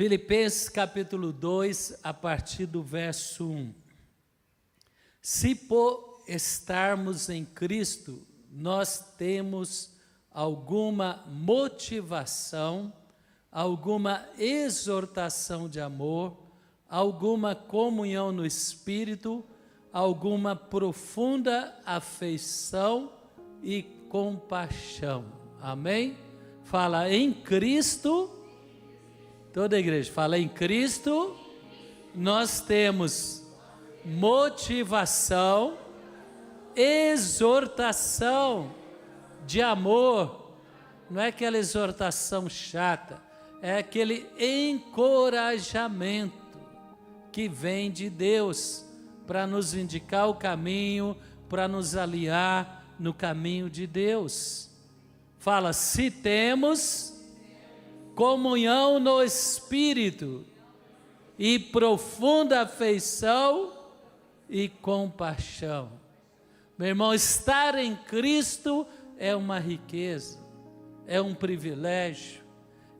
Filipenses capítulo 2, a partir do verso 1. Se por estarmos em Cristo, nós temos alguma motivação, alguma exortação de amor, alguma comunhão no Espírito, alguma profunda afeição e compaixão. Amém? Fala em Cristo. Toda a igreja fala em Cristo, nós temos motivação, exortação de amor, não é aquela exortação chata, é aquele encorajamento que vem de Deus para nos indicar o caminho, para nos aliar no caminho de Deus. Fala, se temos comunhão no Espírito e profunda afeição e compaixão. Meu irmão, estar em Cristo é uma riqueza, é um privilégio.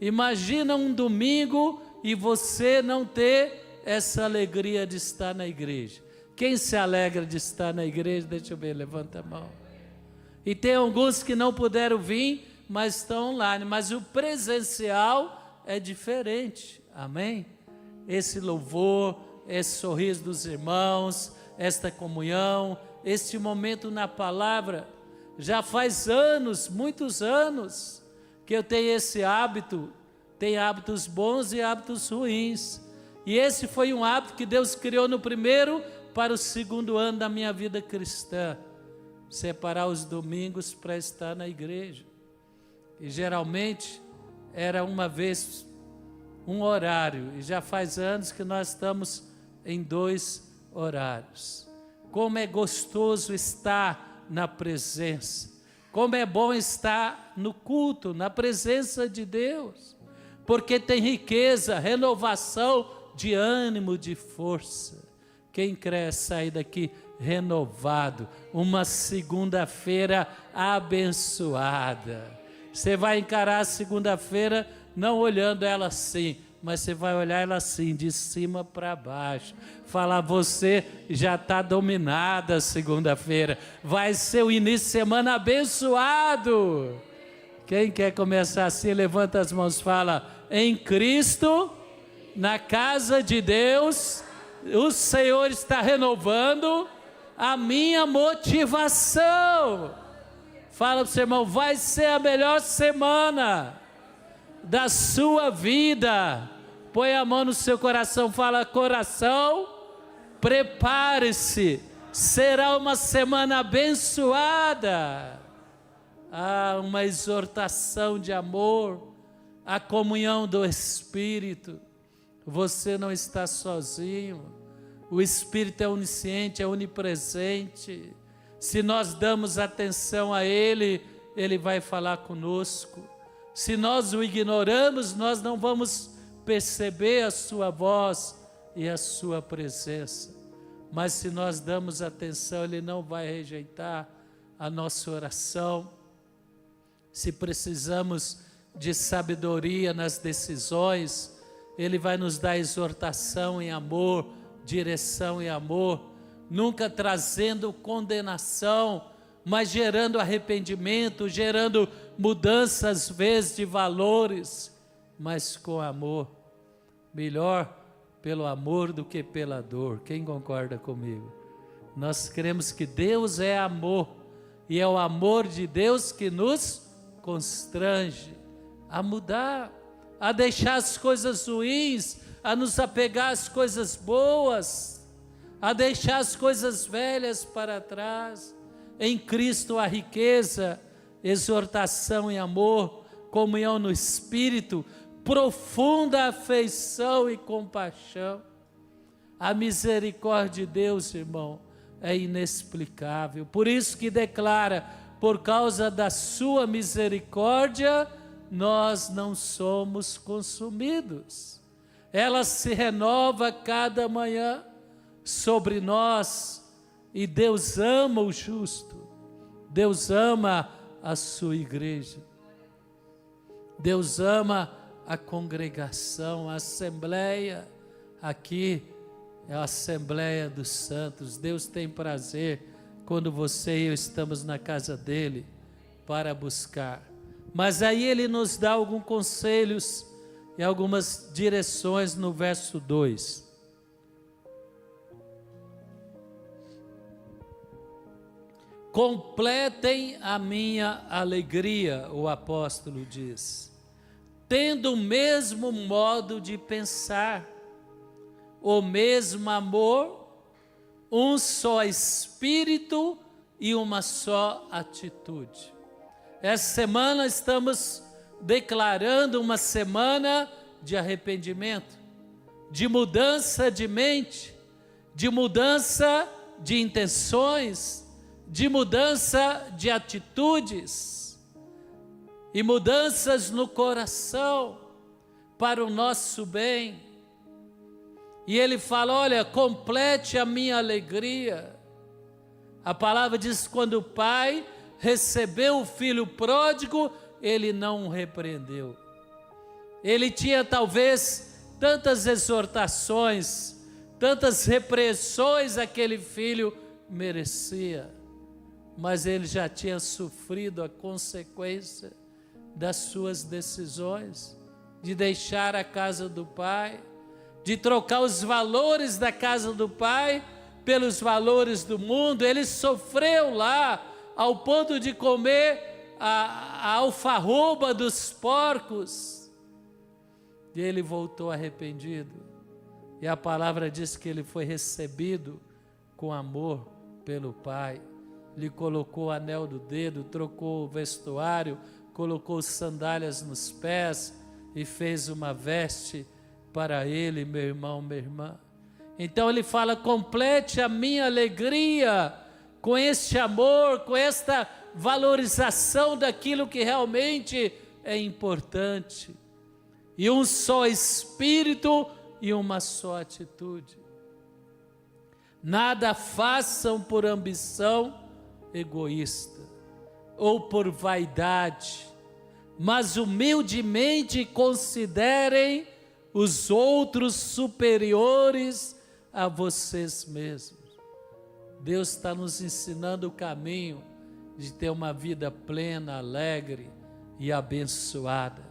Imagina um domingo e você não ter essa alegria de estar na igreja. Quem se alegra de estar na igreja? Deixa eu ver, levanta a mão. E tem alguns que não puderam vir, mas estão online, mas o presencial é diferente, amém? Esse louvor, esse sorriso dos irmãos, esta comunhão, este momento na palavra, já faz anos, muitos anos, que eu tenho esse hábito, tem hábitos bons e hábitos ruins, e esse foi um hábito que Deus criou no primeiro para o segundo ano da minha vida cristã, separar os domingos para estar na igreja. E geralmente era uma vez um horário, e já faz anos que nós estamos em 2 horários. Como é gostoso estar na presença, como é bom estar no culto, na presença de Deus, porque tem riqueza, renovação de ânimo, de força. Quem quer sair daqui renovado, uma segunda-feira abençoada? Você vai encarar a segunda-feira não olhando ela assim, mas você vai olhar ela assim, de cima para baixo. Falar, você já está dominada a segunda-feira. Vai ser o início de semana abençoado. Quem quer começar assim, levanta as mãos, fala, em Cristo, na casa de Deus, o Senhor está renovando a minha motivação. Fala para o seu irmão, vai ser a melhor semana da sua vida. Põe a mão no seu coração, fala, coração, prepare-se, será uma semana abençoada. Uma exortação de amor, a comunhão do Espírito. Você não está sozinho, o Espírito é onisciente, é onipresente. Se nós damos atenção a Ele, Ele vai falar conosco. Se nós o ignoramos, nós não vamos perceber a sua voz e a sua presença. Mas se nós damos atenção, Ele não vai rejeitar a nossa oração. Se precisamos de sabedoria nas decisões, Ele vai nos dar exortação em amor, direção em amor, nunca trazendo condenação, mas gerando arrependimento, gerando mudança às vezes de valores, mas com amor. Melhor pelo amor do que pela dor. Quem concorda comigo? Nós cremos que Deus é amor, e é o amor de Deus que nos constrange a mudar, a deixar as coisas ruins, a nos apegar às coisas boas, a deixar as coisas velhas para trás. Em Cristo a riqueza, exortação em amor, comunhão no Espírito, profunda afeição e compaixão. A misericórdia de Deus, irmão, é inexplicável. Por isso que declara, por causa da sua misericórdia, nós não somos consumidos. Ela se renova cada manhã sobre nós, e Deus ama o justo, Deus ama a sua igreja, Deus ama a congregação, a assembleia. Aqui é a Assembleia dos Santos. Deus tem prazer quando você e eu estamos na casa dele para buscar. Mas aí ele nos dá alguns conselhos e algumas direções no verso 2. Completem a minha alegria, o apóstolo diz, tendo o mesmo modo de pensar, o mesmo amor, um só espírito e uma só atitude. Essa semana estamos declarando uma semana de arrependimento, de mudança de mente, de mudança de intenções, de mudança de atitudes e mudanças no coração para o nosso bem. E ele fala, olha, complete a minha alegria. A palavra diz, quando o pai recebeu o filho pródigo, ele não o repreendeu. Ele tinha talvez tantas exortações, tantas repreensões aquele filho merecia, mas ele já tinha sofrido a consequência das suas decisões, de deixar a casa do pai, de trocar os valores da casa do pai pelos valores do mundo. Ele sofreu lá, ao ponto de comer a alfarroba dos porcos, e ele voltou arrependido, e a palavra diz que ele foi recebido com amor pelo pai, lhe colocou o anel do dedo, trocou o vestuário, colocou sandálias nos pés e fez uma veste para ele, meu irmão, minha irmã. Então ele fala, complete a minha alegria com este amor, com esta valorização daquilo que realmente é importante, e um só espírito e uma só atitude. Nada façam por ambição egoísta ou por vaidade, mas humildemente considerem os outros superiores a vocês mesmos. Deus está nos ensinando o caminho de ter uma vida plena, alegre e abençoada.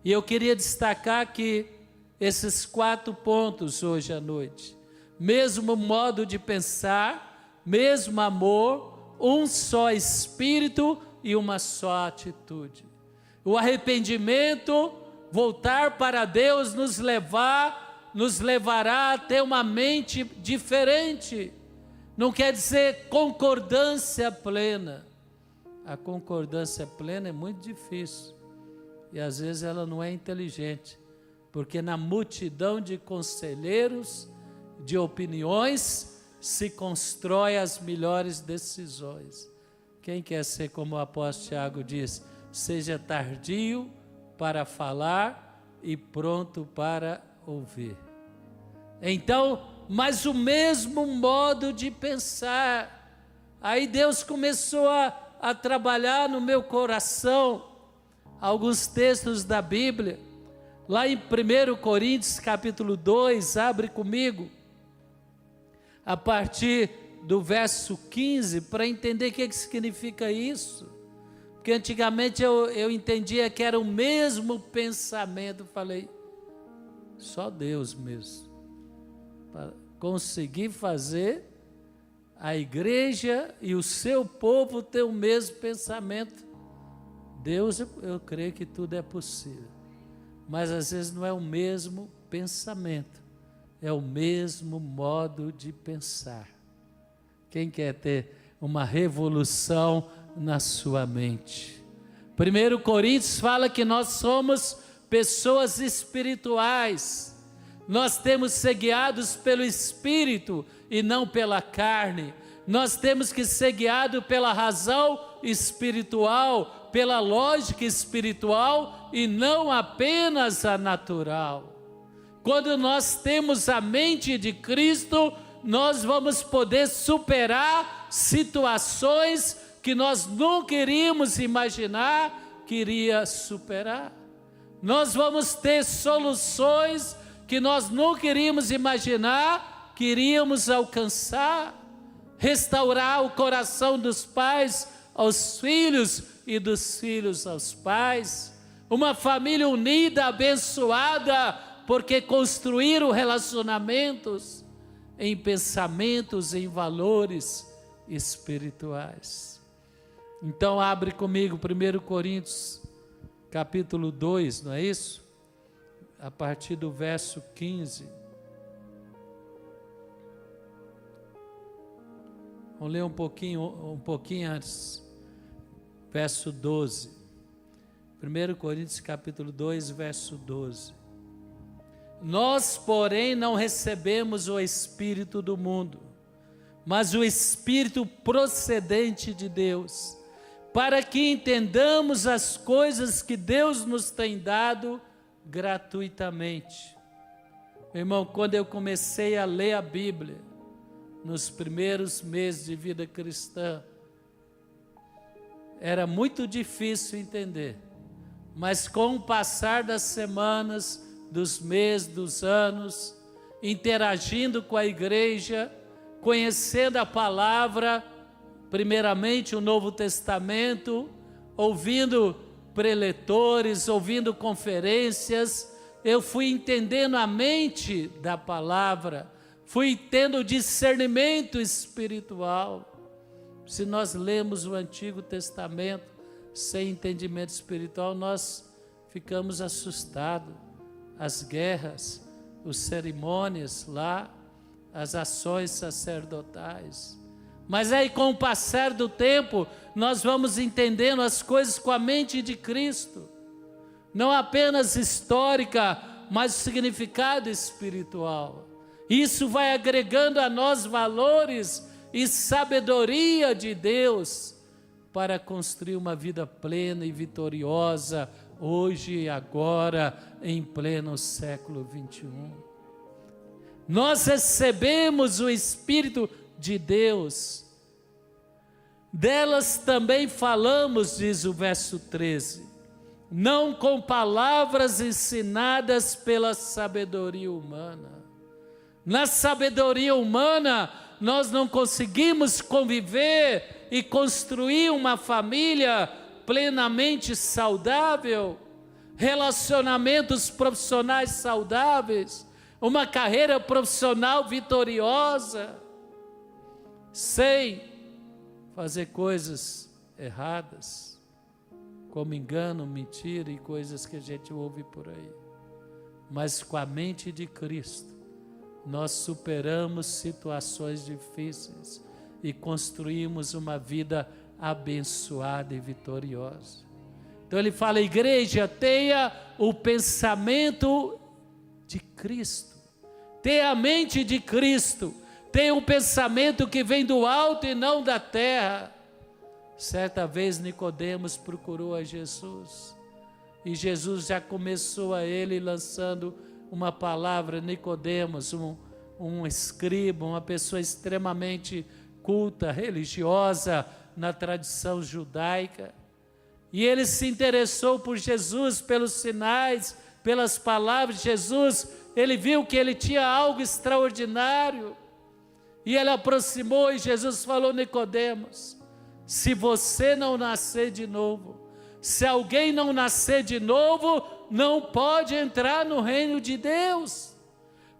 E eu queria destacar aqui esses 4 pontos hoje à noite. Mesmo modo de pensar, mesmo amor, um só espírito e uma só atitude. O arrependimento, voltar para Deus, nos levará a ter uma mente diferente. Não quer dizer concordância plena. A concordância plena é muito difícil, e às vezes ela não é inteligente, porque na multidão de conselheiros, de opiniões, se constrói as melhores decisões. Quem quer ser como o apóstolo Tiago diz, seja tardio para falar e pronto para ouvir. Então, mas o mesmo modo de pensar. Aí Deus começou a trabalhar no meu coração alguns textos da Bíblia, lá em 1 Coríntios capítulo 2, abre comigo, a partir do verso 15, para entender o que significa isso. Porque antigamente eu entendia que era o mesmo pensamento. Falei, só Deus mesmo para conseguir fazer a igreja e o seu povo ter o mesmo pensamento. Deus, eu creio que tudo é possível, mas às vezes não é o mesmo pensamento, é o mesmo modo de pensar. Quem quer ter uma revolução na sua mente? 1 Coríntios fala que nós somos pessoas espirituais, nós temos que ser guiados pelo Espírito e não pela carne, nós temos que ser guiados pela razão espiritual, pela lógica espiritual e não apenas a natural. Quando nós temos a mente de Cristo, nós vamos poder superar situações que nós nunca iríamos imaginar que iria superar. Nós vamos ter soluções que nós nunca iríamos imaginar que iríamos alcançar. Restaurar o coração dos pais aos filhos e dos filhos aos pais. Uma família unida, abençoada, porque construíram relacionamentos em pensamentos, em valores espirituais. Então abre comigo 1 Coríntios capítulo 2, não é isso? A partir do verso 15. Vamos ler um pouquinho antes. Verso 12. 1 Coríntios capítulo 2, verso 12. Nós, porém, não recebemos o Espírito do mundo, mas o Espírito procedente de Deus, para que entendamos as coisas que Deus nos tem dado gratuitamente. Meu irmão, quando eu comecei a ler a Bíblia, nos primeiros meses de vida cristã, era muito difícil entender, mas com o passar das semanas, dos meses, dos anos, interagindo com a igreja, conhecendo a palavra, primeiramente o Novo Testamento, ouvindo preletores, ouvindo conferências, eu fui entendendo a mente da palavra, fui tendo discernimento espiritual. Se nós lemos o Antigo Testamento sem entendimento espiritual, nós ficamos assustados. As guerras, as cerimônias lá, as ações sacerdotais. Mas aí, com o passar do tempo, nós vamos entendendo as coisas com a mente de Cristo. Não apenas histórica, mas o significado espiritual. Isso vai agregando a nós valores e sabedoria de Deus para construir uma vida plena e vitoriosa, hoje e agora, em pleno século 21. Nós recebemos o Espírito de Deus, delas também falamos, diz o verso 13, não com palavras ensinadas pela sabedoria humana. Na sabedoria humana, nós não conseguimos conviver e construir uma família plenamente saudável, relacionamentos profissionais saudáveis, uma carreira profissional vitoriosa, sem fazer coisas erradas, como engano, mentira e coisas que a gente ouve por aí. Mas com a mente de Cristo, nós superamos situações difíceis e construímos uma vida abençoada e vitoriosa. Então ele fala, igreja, tenha o pensamento de Cristo, tenha a mente de Cristo, tenha um pensamento que vem do alto e não da terra. Certa vez Nicodemos procurou a Jesus, e Jesus já começou a ele lançando uma palavra. Nicodemos, um escriba, uma pessoa extremamente culta, religiosa, na tradição judaica, e ele se interessou por Jesus, pelos sinais, pelas palavras de Jesus. Ele viu que ele tinha algo extraordinário, e ele aproximou, e Jesus falou, Nicodemos, se você não nascer de novo, se alguém não nascer de novo, não pode entrar no reino de Deus,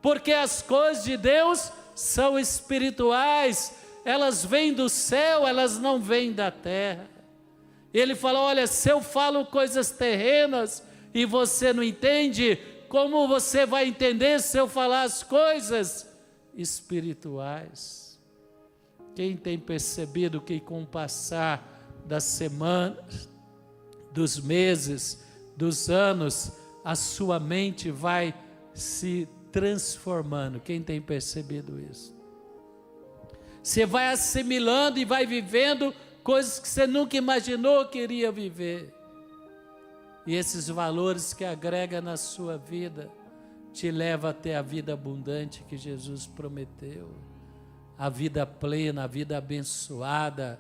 porque as coisas de Deus são espirituais, elas vêm do céu, elas não vêm da terra. Ele falou, olha, se eu falo coisas terrenas e você não entende, como você vai entender se eu falar as coisas espirituais? Quem tem percebido que com o passar das semanas, dos meses, dos anos, a sua mente vai se transformando? Quem tem percebido isso? Você vai assimilando e vai vivendo coisas que você nunca imaginou que iria viver. E esses valores que agrega na sua vida te leva a ter a vida abundante que Jesus prometeu, a vida plena, a vida abençoada.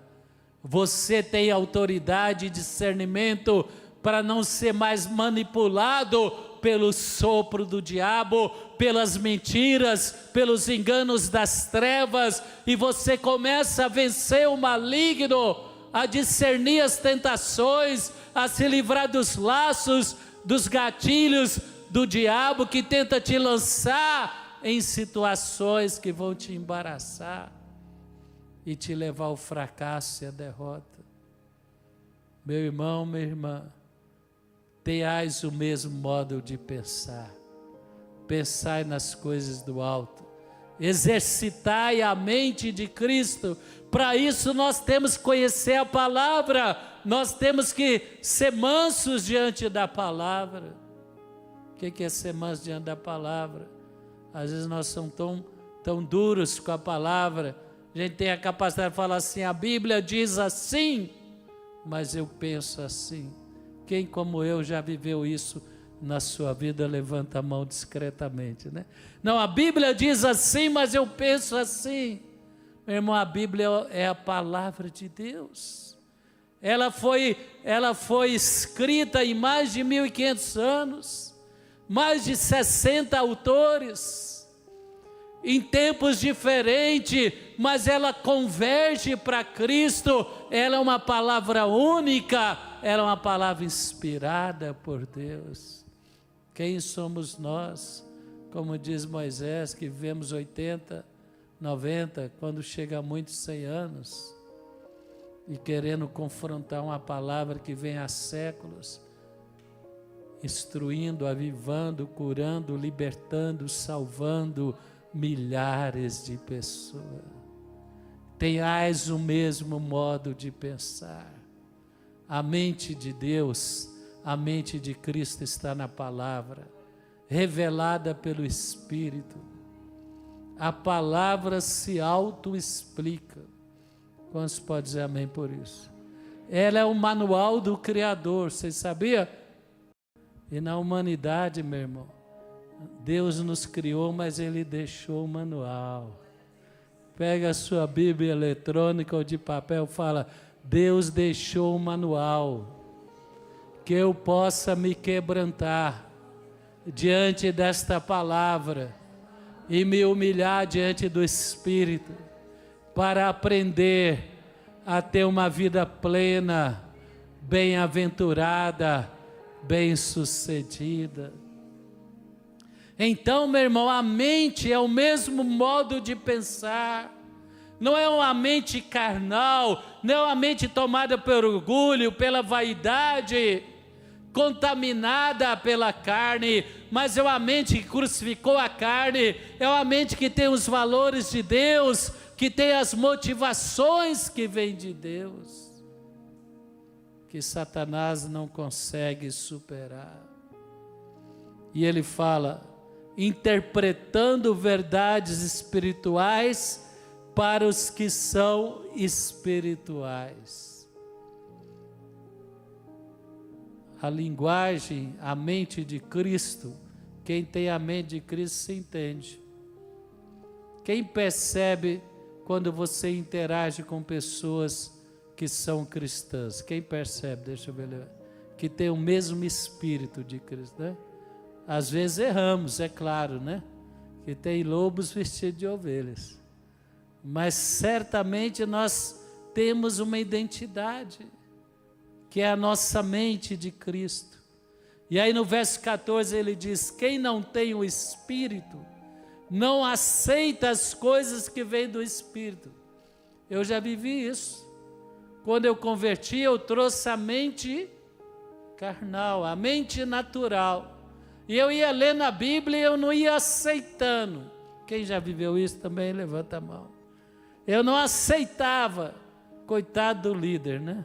Você tem autoridade e discernimento para não ser mais manipulado pelo sopro do diabo, pelas mentiras, pelos enganos das trevas, e você começa a vencer o maligno, a discernir as tentações, a se livrar dos laços, dos gatilhos do diabo que tenta te lançar em situações que vão te embaraçar e te levar ao fracasso e à derrota. Meu irmão, minha irmã, tenhais o mesmo modo de pensar. Pensai nas coisas do alto. Exercitai a mente de Cristo. Para isso nós temos que conhecer a palavra. Nós temos que ser mansos diante da palavra. O que é ser manso diante da palavra? Às vezes nós somos tão duros com a palavra. A gente tem a capacidade de falar assim, a Bíblia diz assim, mas eu penso assim. Quem como eu já viveu isso na sua vida? Levanta a mão discretamente, né? Não, a Bíblia diz assim, mas eu penso assim. Meu irmão, a Bíblia é a palavra de Deus. Ela foi escrita em mais de 1500 anos, mais de 60 autores, em tempos diferentes, mas ela converge para Cristo. Ela é uma palavra única, ela é uma palavra inspirada por Deus. Quem somos nós? Como diz Moisés, que vivemos 80, 90, quando chega a muitos 100 anos, e querendo confrontar uma palavra que vem há séculos, instruindo, avivando, curando, libertando, salvando milhares de pessoas. Tenhais o mesmo modo de pensar. A mente de Deus, a mente de Cristo está na palavra, revelada pelo Espírito. A palavra se auto-explica. Quantos podem dizer amém por isso? Ela é o manual do Criador, vocês sabiam? E na humanidade, meu irmão, Deus nos criou, mas Ele deixou o manual. Pega a sua Bíblia eletrônica ou de papel, fala, Deus deixou o manual, que eu possa me quebrantar diante desta palavra e me humilhar diante do Espírito, para aprender a ter uma vida plena, bem-aventurada, bem-sucedida. Então, meu irmão, a mente é o mesmo modo de pensar. Não é uma mente carnal, não é uma mente tomada pelo orgulho, pela vaidade, contaminada pela carne, mas é uma mente que crucificou a carne, é uma mente que tem os valores de Deus, que tem as motivações que vêm de Deus, que Satanás não consegue superar. E ele fala, interpretando verdades espirituais para os que são espirituais. A linguagem, a mente de Cristo, quem tem a mente de Cristo se entende. Quem percebe quando você interage com pessoas que são cristãs? Quem percebe? Deixa eu ver. Que tem o mesmo espírito de Cristo, né? Às vezes erramos, é claro, né? Que tem lobos vestidos de ovelhas. Mas certamente nós temos uma identidade, que é a nossa mente de Cristo. E aí no verso 14 ele diz, quem não tem o Espírito, não aceita as coisas que vêm do Espírito. Eu já vivi isso. Quando eu converti, eu trouxe a mente carnal, a mente natural. E eu ia lendo a Bíblia e eu não ia aceitando. Quem já viveu isso também, levanta a mão. Eu não aceitava. Coitado do líder, né?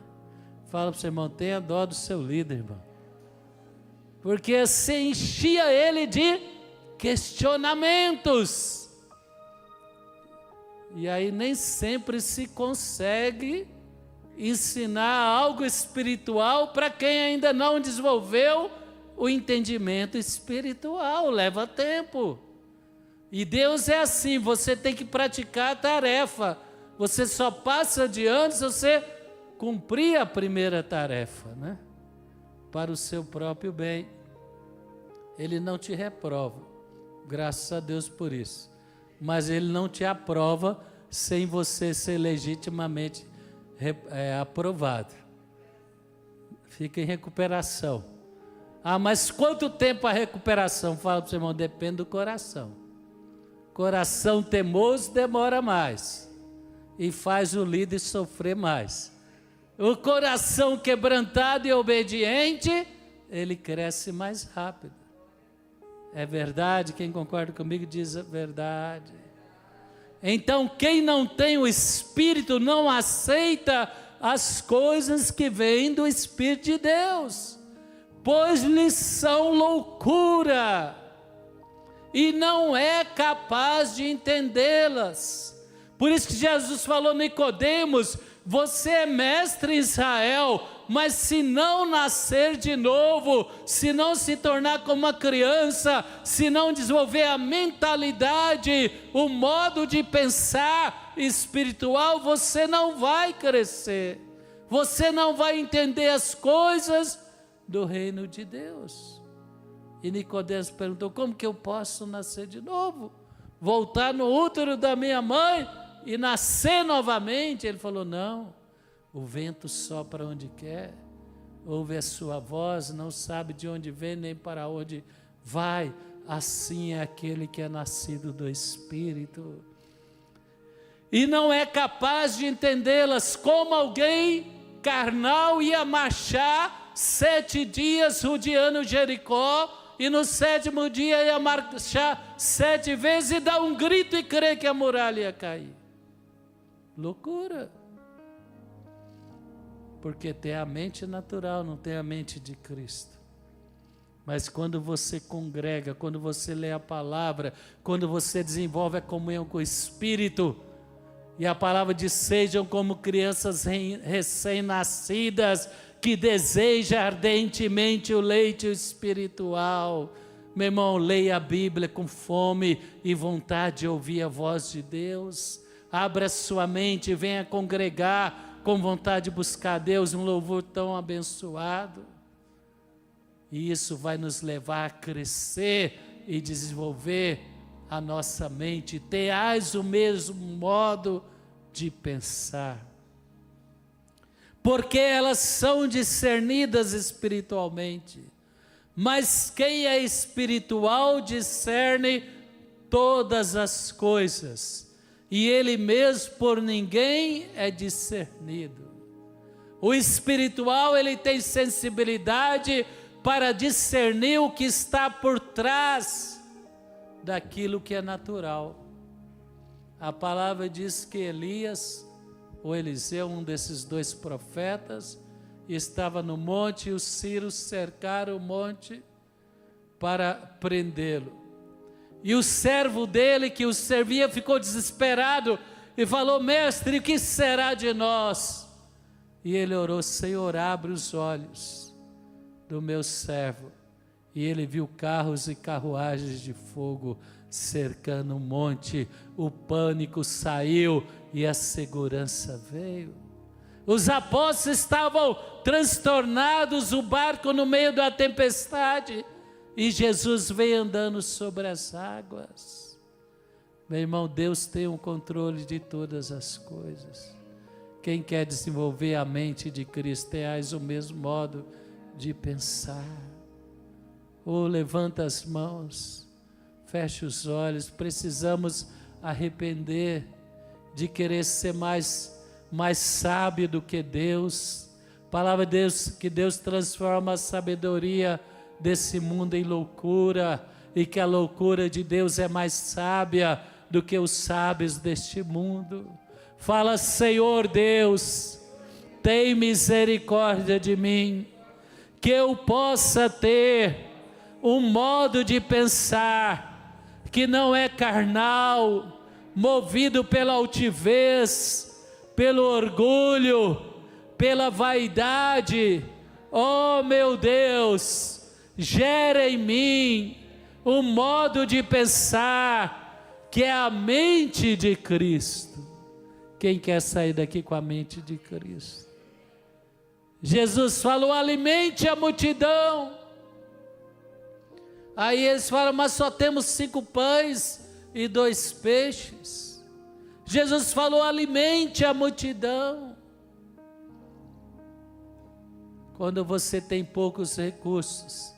Fala para o seu irmão, tenha dó do seu líder, irmão. Porque você enchia ele de questionamentos. E aí nem sempre se consegue ensinar algo espiritual para quem ainda não desenvolveu o entendimento espiritual. Leva tempo. E Deus é assim, você tem que praticar a tarefa. Você só passa adiante se você cumprir a primeira tarefa, né? para o seu próprio bem. Ele não te reprova, graças a Deus por isso, mas Ele não te aprova sem você ser legitimamente aprovado. Fica em recuperação. Ah, mas quanto tempo a recuperação? Fala para o seu irmão, depende do coração. Coração teimoso demora mais e faz o líder sofrer mais. O coração quebrantado e obediente, ele cresce mais rápido. É verdade? Quem concorda comigo diz a verdade. Então, quem não tem o Espírito não aceita as coisas que vêm do Espírito de Deus, pois lhes são loucura e não é capaz de entendê-las. Por isso que Jesus falou a Nicodemos: você é mestre em Israel, mas se não nascer de novo, se não se tornar como uma criança, se não desenvolver a mentalidade, o modo de pensar espiritual, você não vai crescer, você não vai entender as coisas do reino de Deus. E Nicodemos perguntou: como que eu posso nascer de novo? Voltar no útero da minha mãe e nascer novamente? Ele falou: não, o vento sopra onde quer, ouve a sua voz, não sabe de onde vem nem para onde vai. Assim é aquele que é nascido do Espírito e não é capaz de entendê-las, como alguém carnal ia marchar 7 dias rodeando Jericó, e no 7º dia ia marchar 7 vezes e dar um grito e crer que a muralha ia cair. Loucura. Porque tem a mente natural, não tem a mente de Cristo. Mas quando você congrega, quando você lê a palavra, quando você desenvolve a comunhão com o Espírito, e a palavra diz: sejam como crianças recém-nascidas, que deseja ardentemente o leite espiritual. Meu irmão, leia a Bíblia com fome e vontade de ouvir a voz de Deus. Abra sua mente e venha congregar com vontade de buscar a Deus, um louvor tão abençoado. E isso vai nos levar a crescer e desenvolver a nossa mente. Tenhais o mesmo modo de pensar, porque elas são discernidas espiritualmente. Mas quem é espiritual discerne todas as coisas, e ele mesmo por ninguém é discernido. O espiritual, ele tem sensibilidade para discernir o que está por trás daquilo que é natural. A palavra diz que Elias, ou Eliseu, um desses 2 profetas, estava no monte e os sírios cercaram o monte para prendê-lo. E o servo dele que o servia ficou desesperado e falou: mestre, o que será de nós? E ele orou: Senhor, abre os olhos do meu servo. E ele viu carros e carruagens de fogo cercando o monte. O pânico saiu e a segurança veio. Os apóstolos estavam transtornados, o barco no meio da tempestade, e Jesus veio andando sobre as águas. Meu irmão, Deus tem o controle de todas as coisas. Quem quer desenvolver a mente de Cristo, tenhais o mesmo modo de pensar. Levanta as mãos, feche os olhos. Precisamos arrepender de querer ser mais sábio do que Deus. Palavra de Deus, que Deus transforma a sabedoria desse mundo em loucura, e que a loucura de Deus é mais sábia do que os sábios deste mundo. Fala: Senhor Deus, tem misericórdia de mim, que eu possa ter um modo de pensar que não é carnal, movido pela altivez, pelo orgulho, pela vaidade. Oh meu Deus, gera em mim um modo de pensar que é a mente de Cristo. Quem quer sair daqui com a mente de Cristo? Jesus falou: alimente a multidão. Aí eles falam: mas só temos 5 pães e 2 peixes. Jesus falou: alimente a multidão. Quando você tem poucos recursos,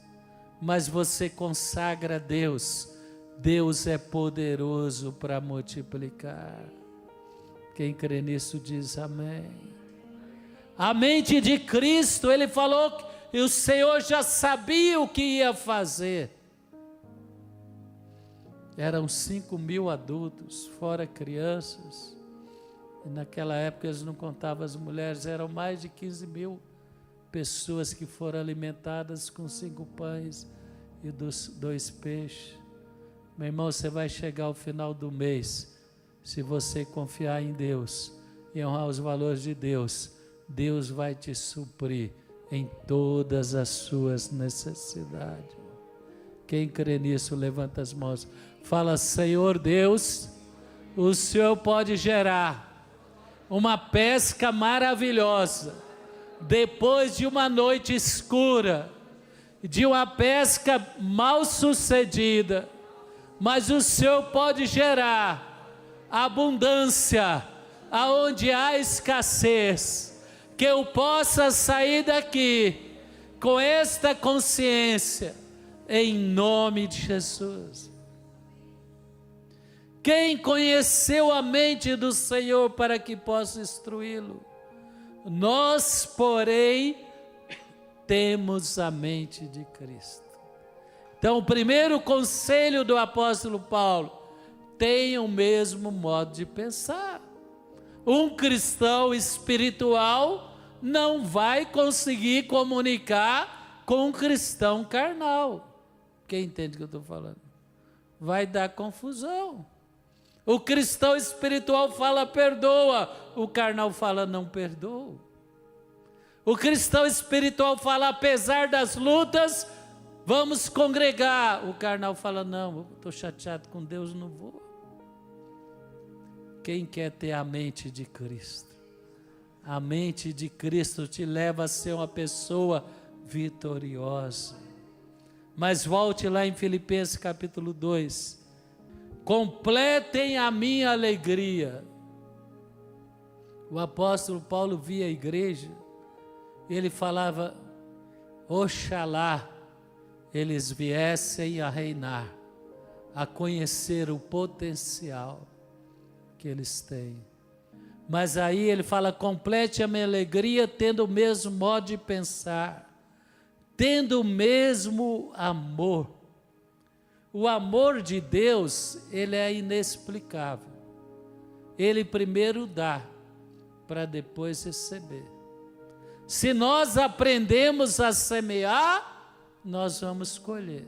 mas você consagra a Deus, Deus é poderoso para multiplicar. Quem crê nisso diz amém. A mente de Cristo, ele falou que o Senhor já sabia o que ia fazer. Eram 5.000 adultos, fora crianças. E naquela época eles não contavam as mulheres, eram mais de 15.000 pessoas que foram alimentadas com 5 pães e 2 peixes. Meu irmão, você vai chegar ao final do mês, se você confiar em Deus e honrar os valores de Deus, Deus vai te suprir em todas as suas necessidades. Quem crê nisso, levanta as mãos. Fala: Senhor Deus, o Senhor pode gerar uma pesca maravilhosa, depois de uma noite escura, de uma pesca mal sucedida, mas o Senhor pode gerar abundância, aonde há escassez, que eu possa sair daqui com esta consciência, em nome de Jesus. Quem conheceu a mente do Senhor para que possa instruí-lo? Nós, porém, temos a mente de Cristo. Então, o primeiro conselho do apóstolo Paulo: tenha o mesmo modo de pensar. Um cristão espiritual não vai conseguir comunicar com um cristão carnal. Quem entende o que eu estou falando? Vai dar confusão. O cristão espiritual fala perdoa, o carnal fala não perdoa. O cristão espiritual fala apesar das lutas, vamos congregar. O carnal fala não, estou chateado com Deus, não vou. Quem quer ter a mente de Cristo? A mente de Cristo te leva a ser uma pessoa vitoriosa. Mas volte lá em Filipenses capítulo 2. Completem a minha alegria. O apóstolo Paulo via a igreja, e ele falava: oxalá eles viessem a reinar, a conhecer o potencial que eles têm. Mas aí ele fala: complete a minha alegria tendo o mesmo modo de pensar, tendo o mesmo amor. O amor de Deus, ele é inexplicável. Ele primeiro dá, para depois receber. Se nós aprendemos a semear, nós vamos colher.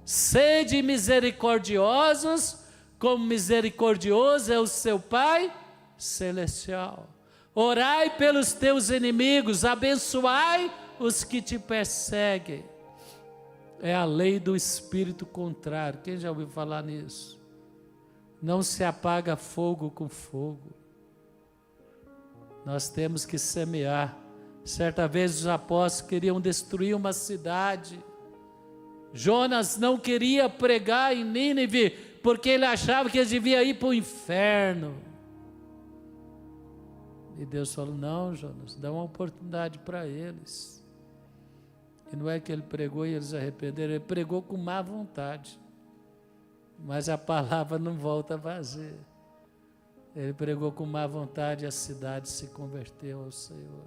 Sede misericordiosos, como misericordioso é o seu Pai celestial. Orai pelos teus inimigos, abençoai os que te perseguem. É a lei do espírito contrário. Quem já ouviu falar nisso? Não se apaga fogo com fogo. Nós temos que semear. Certa vez os apóstolos queriam destruir uma cidade. Jonas não queria pregar em Nínive, porque ele achava que eles deviam ir para o inferno. E Deus falou: não, Jonas, dá uma oportunidade para eles. E não é que ele pregou e eles arrependeram, ele pregou com má vontade. Mas a palavra não volta vazia. Ele pregou com má vontade e a cidade se converteu ao Senhor.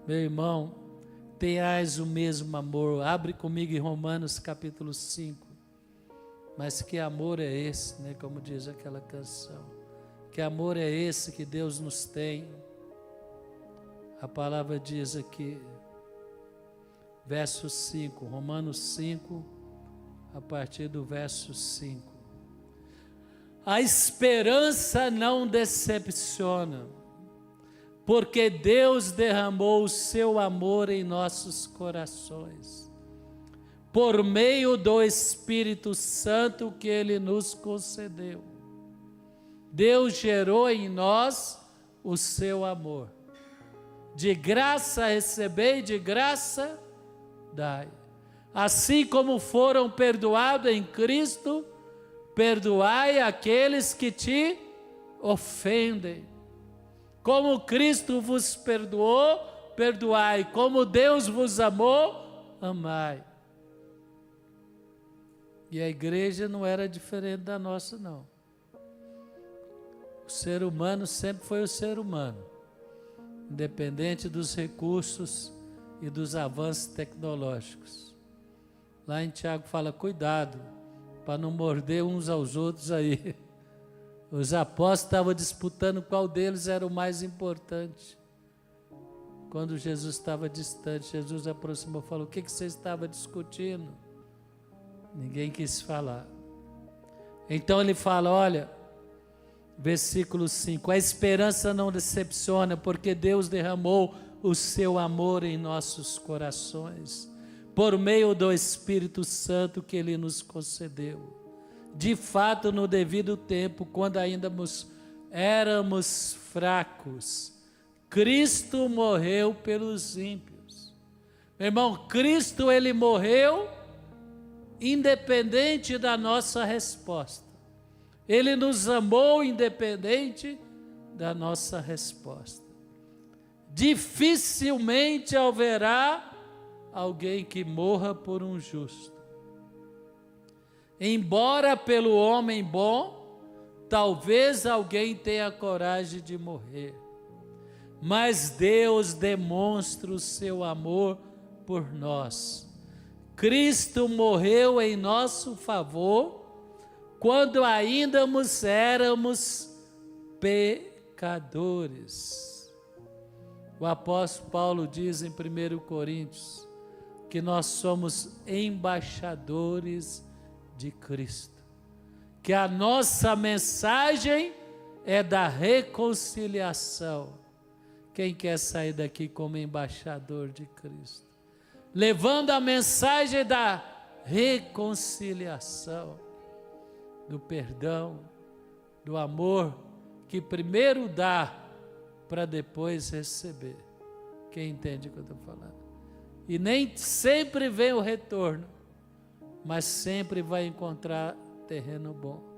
Meu irmão, tenhais o mesmo amor. Abre comigo em Romanos capítulo 5. Mas que amor é esse, né? Como diz aquela canção. Que amor é esse que Deus nos tem? A palavra diz aqui, verso 5, Romanos 5, a partir do verso 5. A esperança não decepciona, porque Deus derramou o seu amor em nossos corações, por meio do Espírito Santo que Ele nos concedeu. Deus gerou em nós o seu amor. De graça recebei, de graça dai. Assim como foram perdoados em Cristo, perdoai aqueles que te ofendem. Como Cristo vos perdoou, perdoai. Como Deus vos amou, amai. E a igreja não era diferente da nossa, não. O ser humano sempre foi o ser humano, independente dos recursos e dos avanços tecnológicos. Lá em Tiago fala, cuidado, para não morder uns aos outros aí. Os apóstolos estavam disputando qual deles era o mais importante. Quando Jesus estava distante, Jesus aproximou e falou, o que você estava discutindo? Ninguém quis falar. Então ele fala, olha, versículo 5, a esperança não decepciona, porque Deus derramou o seu amor em nossos corações, por meio do Espírito Santo que Ele nos concedeu. De fato, no devido tempo, quando ainda éramos fracos, Cristo morreu pelos ímpios. Meu irmão, Cristo, Ele morreu independente da nossa resposta. Ele nos amou independente da nossa resposta. Dificilmente haverá alguém que morra por um justo. Embora pelo homem bom, talvez alguém tenha coragem de morrer. Mas Deus demonstra o seu amor por nós. Cristo morreu em nosso favor, quando ainda éramos pecadores. O apóstolo Paulo diz em 1 Coríntios que nós somos embaixadores de Cristo, que a nossa mensagem é da reconciliação. Quem quer sair daqui como embaixador de Cristo? Levando a mensagem da reconciliação, do perdão, do amor, que primeiro dá para depois receber. Quem entende o que eu estou falando? E nem sempre vem o retorno, mas sempre vai encontrar terreno bom.